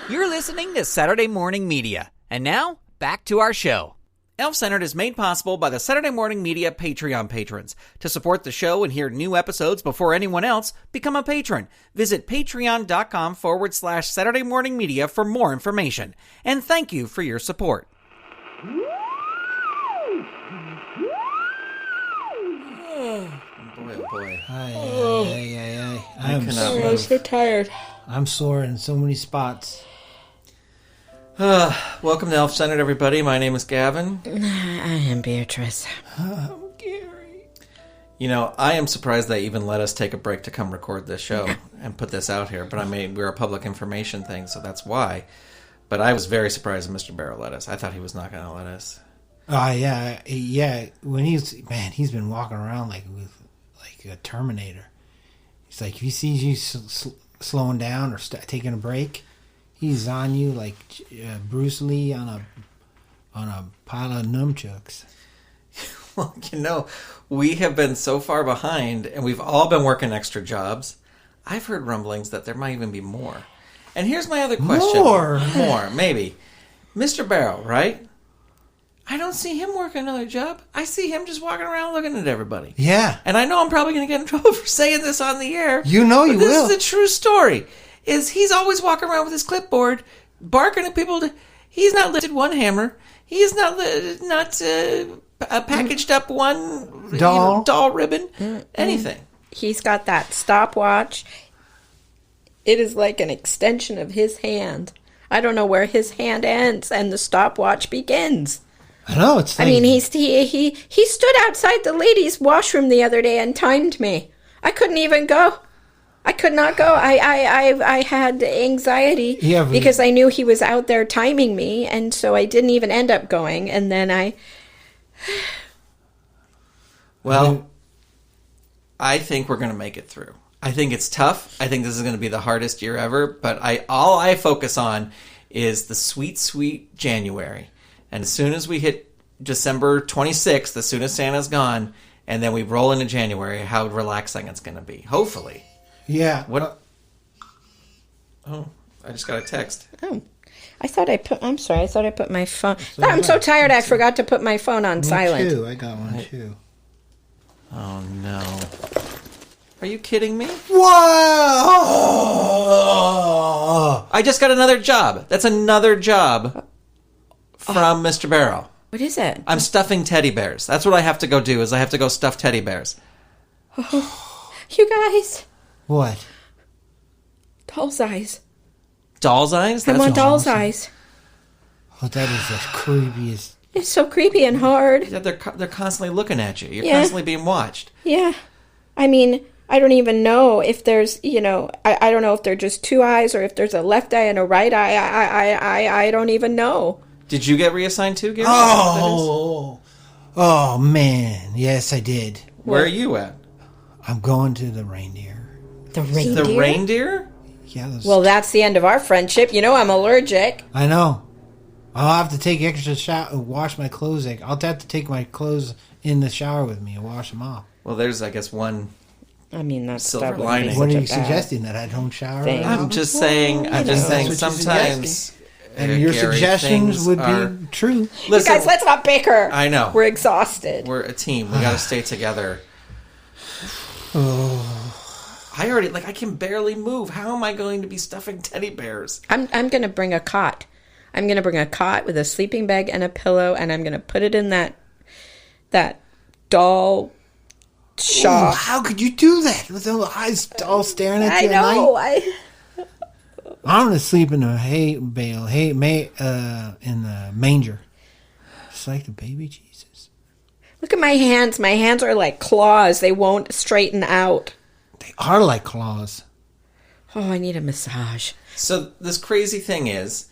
You're listening to Saturday Morning Media. And now, back to our show. Elf Centered is made possible by the Saturday Morning Media Patreon patrons. To support the show and hear new episodes before anyone else, become a patron. Visit patreon.com/Saturday Morning Media for more information. And thank you for your support. Boy. I'm so tired. I'm sore in so many spots. Welcome to Elf Centered, everybody. My name is Gavin. I am Beatrice. I'm Gary. You know, I am surprised they even let us take a break to come record this show and put this out here. But I mean, we're a public information thing, so that's why. But I was very surprised that Mr. Barrow let us. I thought he was not going to let us. Yeah. When he's been walking around like a Terminator. He's like, if he sees you slowing down or taking a break, he's on you like Bruce Lee on a pile of nunchucks. Well, you know, we have been so far behind, and we've all been working extra jobs. I've heard rumblings that there might even be more. And here's my other question. More, maybe. Mr. Barrow, right? I don't see him working another job. I see him just walking around looking at everybody. Yeah. And I know I'm probably going to get in trouble for saying this on the air. You know you will. This is a true story. He's always walking around with his clipboard, barking at people. He's not lifted one hammer. He is not packaged up one doll ribbon, anything. He's got that stopwatch. It is like an extension of his hand. I don't know where his hand ends and the stopwatch begins. I know, it's like... I mean, he stood outside the ladies' washroom the other day and timed me. I couldn't even go. I could not go. I had anxiety because I knew he was out there timing me, and so I didn't even end up going, and then I... Well, I think we're going to make it through. I think it's tough. I think this is going to be the hardest year ever, but all I focus on is the sweet, sweet January. And as soon as we hit December 26th, as soon as Santa's gone, and then we roll into January, how relaxing it's going to be. Hopefully. Yeah. What? I just got a text. Oh. I'm sorry, I thought I put my phone... I'm so tired I forgot to put my phone on silent. Me too. I got one too. Oh, no. Are you kidding me? Whoa! I just got another job. That's another job from Mr. Barrow. What is it? I'm stuffing teddy bears. That's what I have to go do, is I have to go stuff teddy bears. Oh, you guys. What? Doll's eyes. Doll's eyes? I want doll's eyes. Oh, that is the creepiest. It's so creepy and hard. Yeah, they're constantly looking at you. You're Yeah. constantly being watched. Yeah. I mean, I don't even know if there's, I don't know if they're just two eyes or if there's a left eye and a right eye. I don't even know. Did you get reassigned too, Gary? Oh man. Yes, I did. Where are you at? I'm going to the reindeer. The reindeer? The reindeer? Yeah. Well, that's the end of our friendship. You know I'm allergic. I know. I'll have to take extra shower, wash my clothes. I'll have to take my clothes in the shower with me and wash them off. Well, there's, I guess, one... I mean, that's silver lining. What are you suggesting, that I don't shower? I'm just saying sometimes... And your Gary, suggestions would be true. Listen, you guys, let's not bicker. I know. We're exhausted. We're a team. We got to stay together. I can barely move. How am I going to be stuffing teddy bears? I'm going to bring a cot. I'm going to bring a cot with a sleeping bag and a pillow, and I'm going to put it in that doll shop. Ooh, how could you do that with the eyes all staring at you I know. I'm going to sleep in a hay bale, in the manger. Just like the baby Jesus. Look at my hands. My hands are like claws. They won't straighten out. They are like claws. Oh, I need a massage. So this crazy thing is,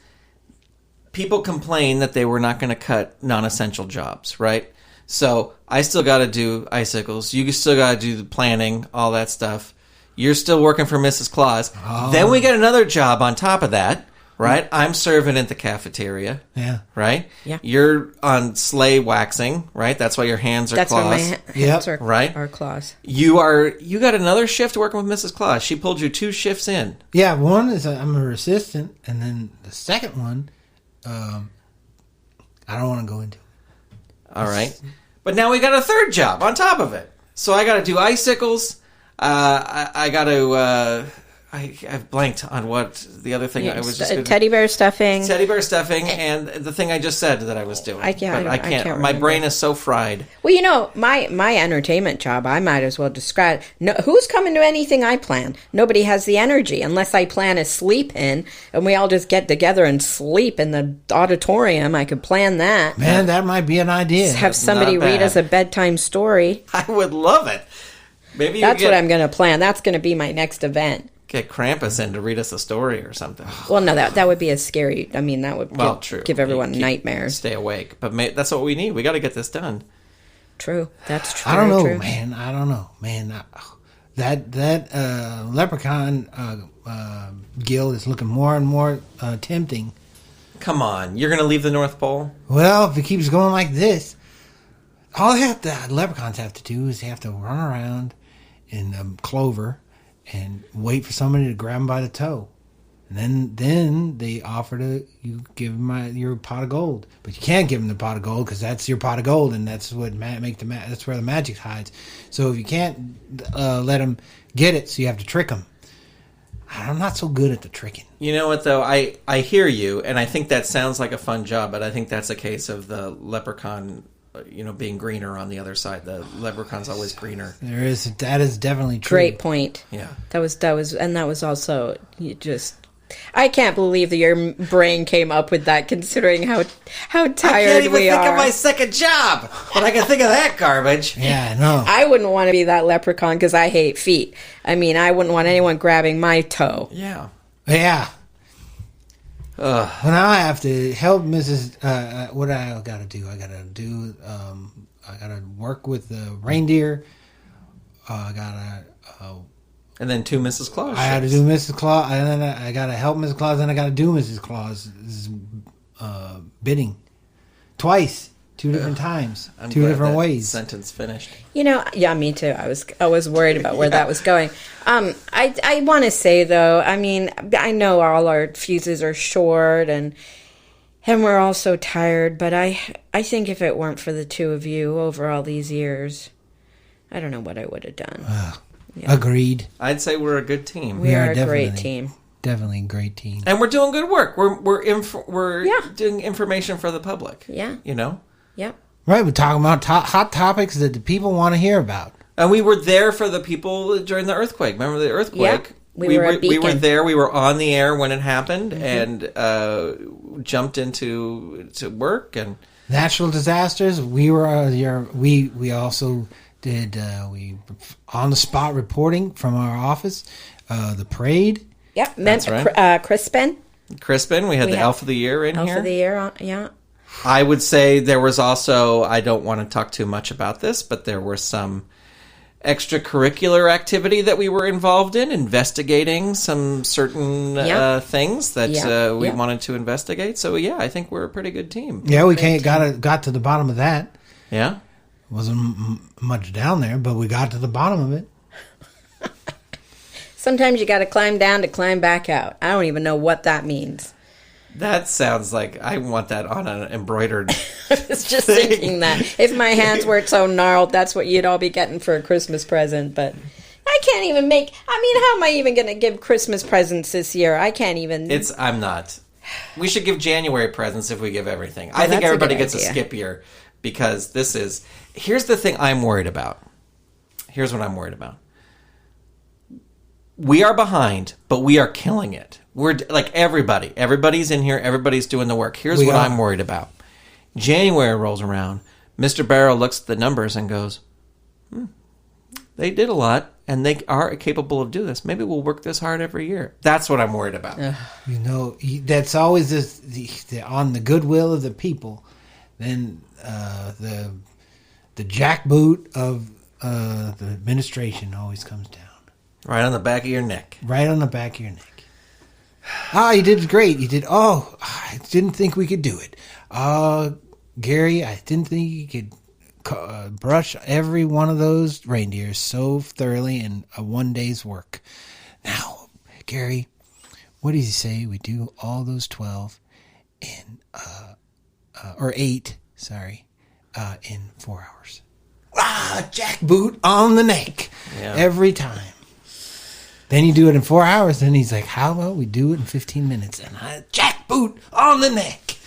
people complain that they were not going to cut non-essential jobs, right? So I still got to do icicles. You still got to do the planning, all that stuff. You're still working for Mrs. Claus. Oh. Then we get another job on top of that, right? I'm serving at the cafeteria. Yeah. Right? Yeah. You're on sleigh waxing, right? That's why your hands are That's claws. why my hands are, Right? are claws. You got another shift working with Mrs. Claus. She pulled you 2 shifts in. Yeah, one is I'm her assistant, and then the second one, I don't want to go into. All right. But now we got a third job on top of it. So I got to do icicles. I got to... I've blanked on what the other thing I was just gonna, teddy bear stuffing. Teddy bear stuffing, and the thing I just said that I was doing. I can't my remember. brain is so fried. Well, my entertainment job, I might as well describe. No, who's coming to anything I plan? Nobody has the energy unless I plan a sleep in, and we all just get together and sleep in the auditorium. I could plan that. Man, that might be an idea. Have somebody read us a bedtime story. I would love it. Maybe That's what I'm going to plan. That's going to be my next event. Get Krampus in to read us a story or something. Well, no, that would be a scary. I mean, that would give everyone nightmares. Stay awake, but that's what we need. We got to get this done. True, that's true. I don't know, true. man. I don't know, man. That leprechaun guild is looking more and more tempting. Come on, you're going to leave the North Pole? Well, if it keeps going like this, all the leprechauns have to do is they have to run around in clover and wait for somebody to grab them by the toe. And then they offer you give them your pot of gold. But you can't give them the pot of gold because that's your pot of gold, and that's what that's where the magic hides. So if you can't let them get it, so you have to trick them. I'm not so good at the tricking. You know what, though? I hear you, and I think that sounds like a fun job, but I think that's a case of the leprechaun being greener on the other side. The leprechaun's always greener. That is definitely true. Great point. Yeah. That was also I can't believe that your brain came up with that, considering how tired we are. I can't even think of my second job, but I can think of that garbage. Yeah, I know. I wouldn't want to be that leprechaun because I hate feet. I mean, I wouldn't want anyone grabbing my toe. Yeah. Yeah. Well, now I have to help Mrs. What I got to do? I got to work with the reindeer. And then 2 Mrs. Claus. I had to do Mrs. Claus, and then I got to help Mrs. Claus, and I got to do Mrs. Claus's bidding twice, 2 different times, I'm 2 glad different that ways. Sentence finished. Yeah, me too. I was worried about where that was going. I want to say though, I mean, I know all our fuses are short and we're all so tired, but I think if it weren't for the 2 of you over all these years, I don't know what I would have done. Yeah. Agreed. I'd say we're a good team. We are a great team. Definitely a great team. And we're doing good work. We're doing information for the public. Yeah. Yep. Right, we're talking about hot topics that the people want to hear about. And we were there for the people during the earthquake. Remember the earthquake? Yeah, we were there. We were on the air when it happened, and jumped into work and natural disasters. We were we also did on the spot reporting from our office. The parade. Yep, that's right. Crispin. We had the Elf of the Year in here. Elf of the Year, yeah. I would say there was also, I don't want to talk too much about this, but there were some extracurricular activity that we were involved in, investigating some certain things that we wanted to investigate. So, yeah, I think we're a pretty good team. Yeah, we got to the bottom of that. Yeah. Wasn't much down there, but we got to the bottom of it. Sometimes you got to climb down to climb back out. I don't even know what that means. That sounds like I want that on an embroidered I was just thinking that. If my hands weren't so gnarled, that's what you'd all be getting for a Christmas present. But I can't even how am I even going to give Christmas presents this year? I can't even. I'm not. We should give January presents if we give everything. I think everybody gets a skip year because here's the thing I'm worried about. Here's what I'm worried about. We are behind, but we are killing it. We're like everybody's in here. Everybody's doing the work. Here's what I'm worried about. January rolls around. Mr. Barrow looks at the numbers and goes, they did a lot, and they are capable of doing this. Maybe we'll work this hard every year. That's what I'm worried about. That's always on the goodwill of the people. Then the jackboot of the administration always comes down. Right on the back of your neck. Right on the back of your neck. You did great. You did. Oh, I didn't think we could do it. Gary, I didn't think you could brush every one of those reindeers so thoroughly in a one day's work. Now, Gary, what does he say? We do all those 12 in, or 8, in 4 hours. Jackboot on the neck every time. Then you do it in 4 hours. Then he's like, how about we do it in 15 minutes? And jackboot on the neck.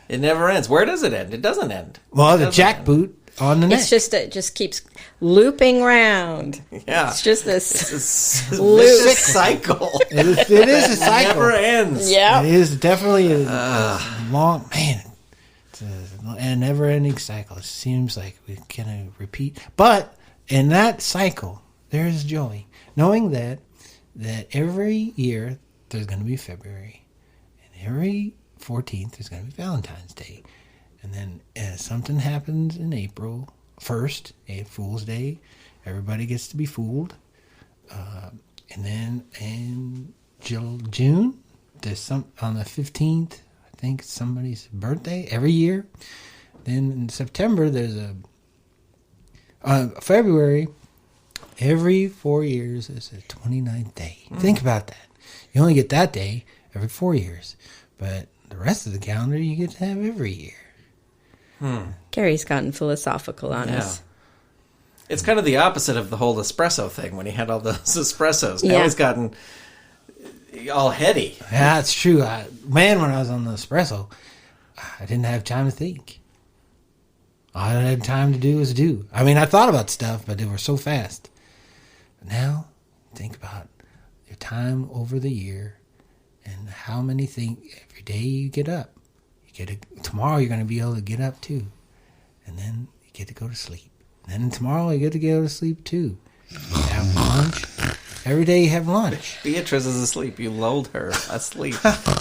It never ends. Where does it end? It doesn't end. Well, the jackboot on the neck. It's just, it just keeps looping round. Yeah. It's just this loop cycle. It is a cycle. It never ends. Yeah. It is definitely a long, man, it's a never-ending cycle. It seems like we kind of repeat. But in that cycle, there is joy. Knowing that every year there's going to be February, and every 14th there's going to be Valentine's Day, and then something happens in April 1st, Fool's Day, everybody gets to be fooled, and then in June there's on the 15th, I think somebody's birthday every year. Then in September there's February. Every 4 years is a 29th day. Think about that. You only get that day every 4 years. But the rest of the calendar you get to have every year. Gary's gotten philosophical on us. It's kind of the opposite of the whole espresso thing when he had all those espressos. Now he's gotten all heady. Yeah, that's true. When I was on the espresso, I didn't have time to think. All I had time to do was do. I mean, I thought about stuff, but they were so fast. Now, think about your time over the year and how many things every day you get up. Tomorrow you're going to be able to get up too. And then you get to go to sleep. And then tomorrow you get to go to sleep too. You have lunch. Every day you have lunch. Beatrice is asleep. You lulled her asleep.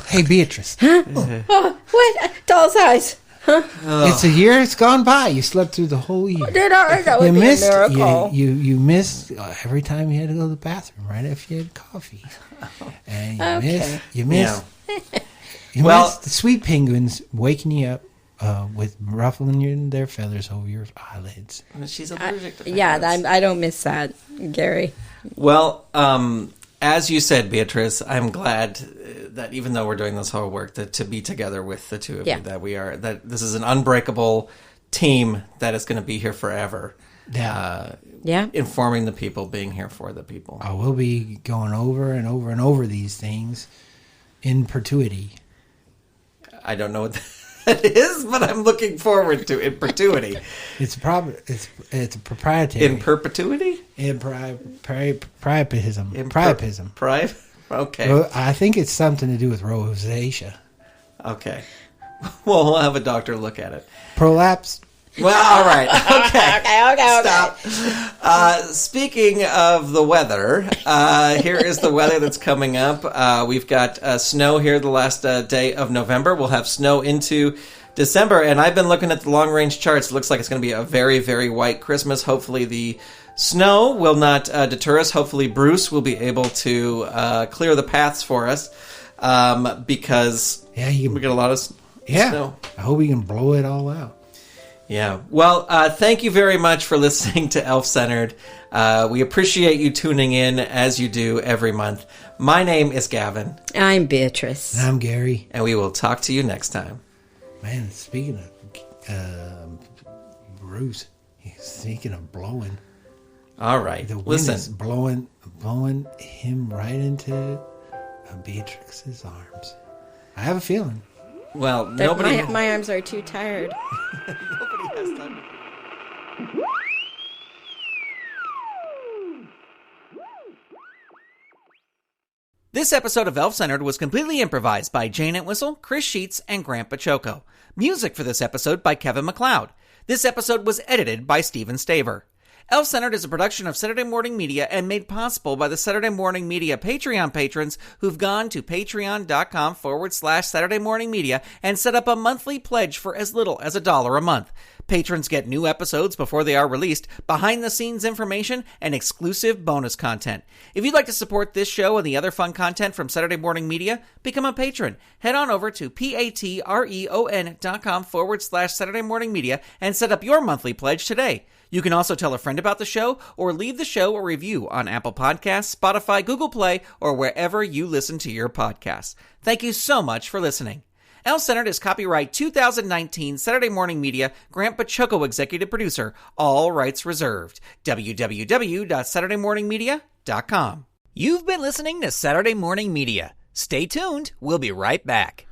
Hey, Beatrice. Oh, what? Doll's eyes. Huh? It's a year. It's gone by. You slept through the whole year. Did I? That would be a miracle. You missed every time you had to go to the bathroom right after you had coffee, and you missed the sweet penguins waking you up with ruffling their feathers over your eyelids. She's allergic to penguins. Yeah, I don't miss that, Gary. Well, as you said, Beatrice, I'm glad that even though we're doing this whole work, that to be together with the two of you, that this is an unbreakable team that is going to be here forever. Informing the people, being here for the people. I will be going over and over and over these things in perpetuity. I don't know what that is, but I'm looking forward to in perpetuity. It's a proprietary. In perpetuity? In priapism. Okay. Well, I think it's something to do with rosacea. Okay. Well, we'll have a doctor look at it. Prolapse. Well, all right. Okay. Stop. Speaking of the weather, here is the weather that's coming up. We've got snow here the last day of November. We'll have snow into December, and I've been looking at the long-range charts. It looks like it's going to be a very, very white Christmas. Hopefully the snow will not deter us. Hopefully Bruce will be able to clear the paths for us because we get a lot of snow. I hope he can blow it all out. Yeah. Well, thank you very much for listening to Elf Centered. We appreciate you tuning in as you do every month. My name is Gavin. I'm Beatrice. And I'm Gary. And we will talk to you next time. Man, speaking of Bruce, speaking of blowing. All right. The wind is blowing him right into Beatrice's arms. I have a feeling. Well, my arms are too tired. Nobody has time. This episode of Elf Centered was completely improvised by Jayne Entwistle, Chris Sheets, and Grant Baciocco. Music for this episode by Kevin MacLeod. This episode was edited by Steven Staver. Elf Centered is a production of Saturday Morning Media and made possible by the Saturday Morning Media Patreon patrons who've gone to patreon.com/Saturday Morning Media and set up a monthly pledge for as little as $1 a month. Patrons get new episodes before they are released, behind-the-scenes information, and exclusive bonus content. If you'd like to support this show and the other fun content from Saturday Morning Media, become a patron. Head on over to patreon.com/Saturday Morning Media and set up your monthly pledge today. You can also tell a friend about the show or leave the show a review on Apple Podcasts, Spotify, Google Play, or wherever you listen to your podcasts. Thank you so much for listening. Elves Centered is copyright 2019 Saturday Morning Media, Grant Baciocco executive producer, all rights reserved. www.saturdaymorningmedia.com. You've been listening to Saturday Morning Media. Stay tuned. We'll be right back.